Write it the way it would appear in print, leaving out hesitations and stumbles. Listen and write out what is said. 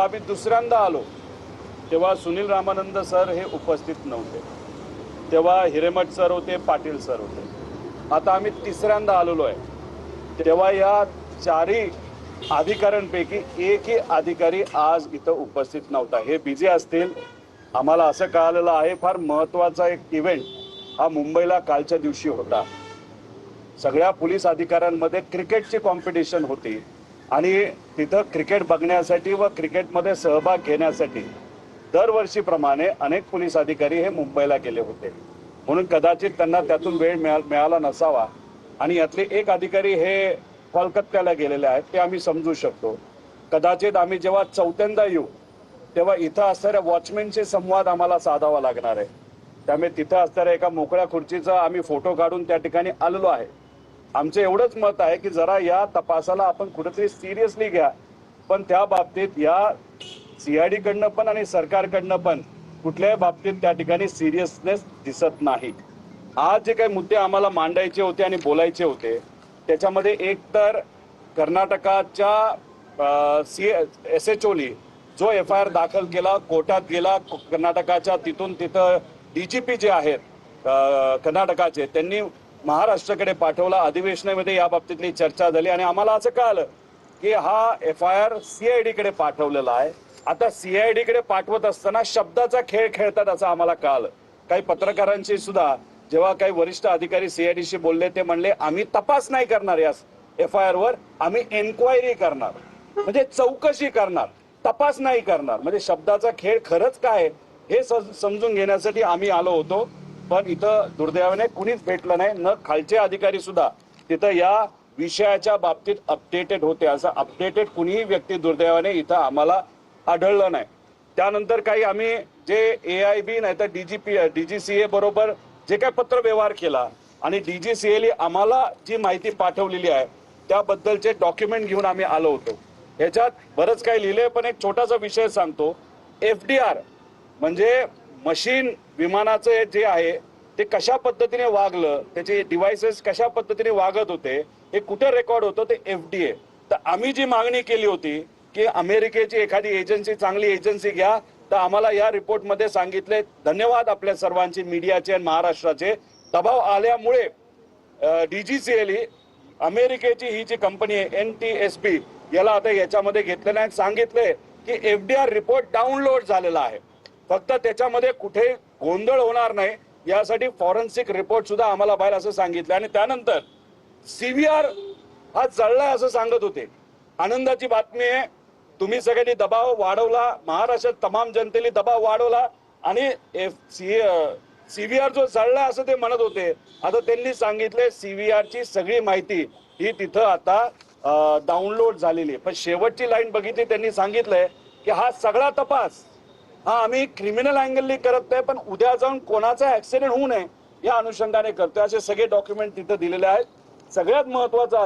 आम्ही दुसऱ्यांदा आलो तेव्हा सुनील रामानंद सर हे उपस्थित नव्हते, तेव्हा हिरेमठ सर होते, पाटील सर होते. आता आम्ही तिसऱ्यांदा आलेलो आहे, तेव्हा या चारही अधिकाऱ्यांपैकी एकही अधिकारी आज इथं उपस्थित नव्हता. हे बिझी असतील. आम्हाला असं कळालेलं आहे फार महत्त्वाचा एक इव्हेंट हा मुंबईला कालच्या दिवशी होता. सगळ्या पोलीस अधिकाऱ्यांमध्ये क्रिकेटची कॉम्पिटिशन होती आणि तिथं क्रिकेट बघण्यासाठी व क्रिकेटमध्ये सहभाग घेण्यासाठी दरवर्षीप्रमाणे अनेक पोलीस अधिकारी हे मुंबईला गेले होते, म्हणून कदाचित त्यांना त्यातून वेळ मिळाला नसावा. आणि यातले एक अधिकारी हे कोलकात्याला गेलेले आहेत, ते आम्ही समजू शकतो. कदाचित आम्ही जेव्हा चौथ्यांदा येऊ तेव्हा इथं असणाऱ्या वॉचमॅनशी संवाद आम्हाला साधावा लागणार आहे. त्यामुळे तिथं असणाऱ्या एका मोकळ्या खुर्चीचा आम्ही फोटो काढून त्या ठिकाणी आलेलो आहे. आमचं एवढंच मत आहे की जरा या तपासाला आपण कुठेतरी सिरियसली घ्या, पण त्या बाबतीत या सीआयडी कडनं पण आणि सरकारकडनं पण कुठल्याही बाबतीत त्या ठिकाणी सिरियसनेस दिसत नाही. आज जे काही मुद्दे आम्हाला मांडायचे होते आणि बोलायचे होते त्याच्यामध्ये एक तर कर्नाटकाच्या SHOनी जो FIR दाखल केला, कोर्टात गेला कर्नाटकाच्या, तिथून तिथं DGP जे आहेत कर्नाटकाचे त्यांनी महाराष्ट्राकडे पाठवला. अधिवेशनामध्ये या बाबतीतली चर्चा झाली आणि आम्हाला असं कळालं की हा FIR CID कडे पाठवलेला आहे. आता CID कडे पाठवत असताना शब्दाचा खेळ खेळतात असं आम्हाला कळालं. काही पत्रकारांशी सुद्धा जेव्हा काही वरिष्ठ अधिकारी CIDशी बोलले ते म्हणले आम्ही तपास नाही करणार या FIR वर, आम्ही एन्क्वायरी करणार, म्हणजे चौकशी करणार, तपास नाही करणार. म्हणजे शब्दाचा खेळ खरंच काय हे समजून घेण्यासाठी आम्ही आलो होतो. पण इथं दुर्दैवाने कुणीच भेटलं नाही, न खालचे अधिकारी सुद्धा तिथं या विषयाच्या बाबतीत अपडेटेड होते. असं अपडेटेड कुणीही व्यक्ती दुर्दैवाने इथं आम्हाला आढळलं नाही. त्यानंतर काही आम्ही जे AIB नाही तर DGCA बरोबर जे काही पत्र व्यवहार केला आणि DGCA आम्हाला जी माहिती पाठवलेली आहे त्याबद्दलचे डॉक्युमेंट घेऊन आम्ही आलो होतो. ह्याच्यात बरंच काही लिहिलंय, पण एक छोटासा विषय सांगतो. FDR म्हणजे मशीन विमानाचं जे आहे ते कशा पद्धतीने वागलं, त्याचे डिव्हाइसेस कशा पद्धतीने वागत होते, हे कुठे रेकॉर्ड होतं, ते FDA. तर आम्ही जी मागणी केली होती की अमेरिकेची एखादी एजन्सी, चांगली एजन्सी घ्या, तर आम्हाला या रिपोर्टमध्ये सांगितले, धन्यवाद आपल्या सर्वांचे, मीडियाचे आणि महाराष्ट्राचे, दबाव आल्यामुळे DGCA अमेरिकेची ही जी कंपनी आहे NTSB याला आता याच्यामध्ये घेतलं नाही. सांगितले की FDR रिपोर्ट डाउनलोड झालेला आहे, फक्त त्याच्यामध्ये कुठे गोंधळ होणार नाही यासाठी फॉरेन्सिक रिपोर्ट सुद्धा आम्हाला बाहेर असं सांगितलं. आणि त्यानंतर CVR हा जळलाय असं सांगत होते. आनंदाची बातमी आहे, तुम्ही सगळ्यांनी दबाव वाढवला, महाराष्ट्रात तमाम जनतेने दबाव वाढवला आणि CVR जो जळलाय असं ते म्हणत होते. आता त्यांनी सांगितले CVR ची सगळी माहिती ही तिथं आता डाउनलोड झालेली आहे. पण शेवटची लाईन बघितली, त्यांनी सांगितलंय की हा सगळा तपास हा आम्ही क्रिमिनल अँगलनी करत नाही, पण उद्या जाऊन कोणाचा ऍक्सिडेंट होऊ नये या अनुषंगाने करतोय. असे सगळे डॉक्युमेंट तिथं दिलेले आहेत. सगळ्यात महत्वाचं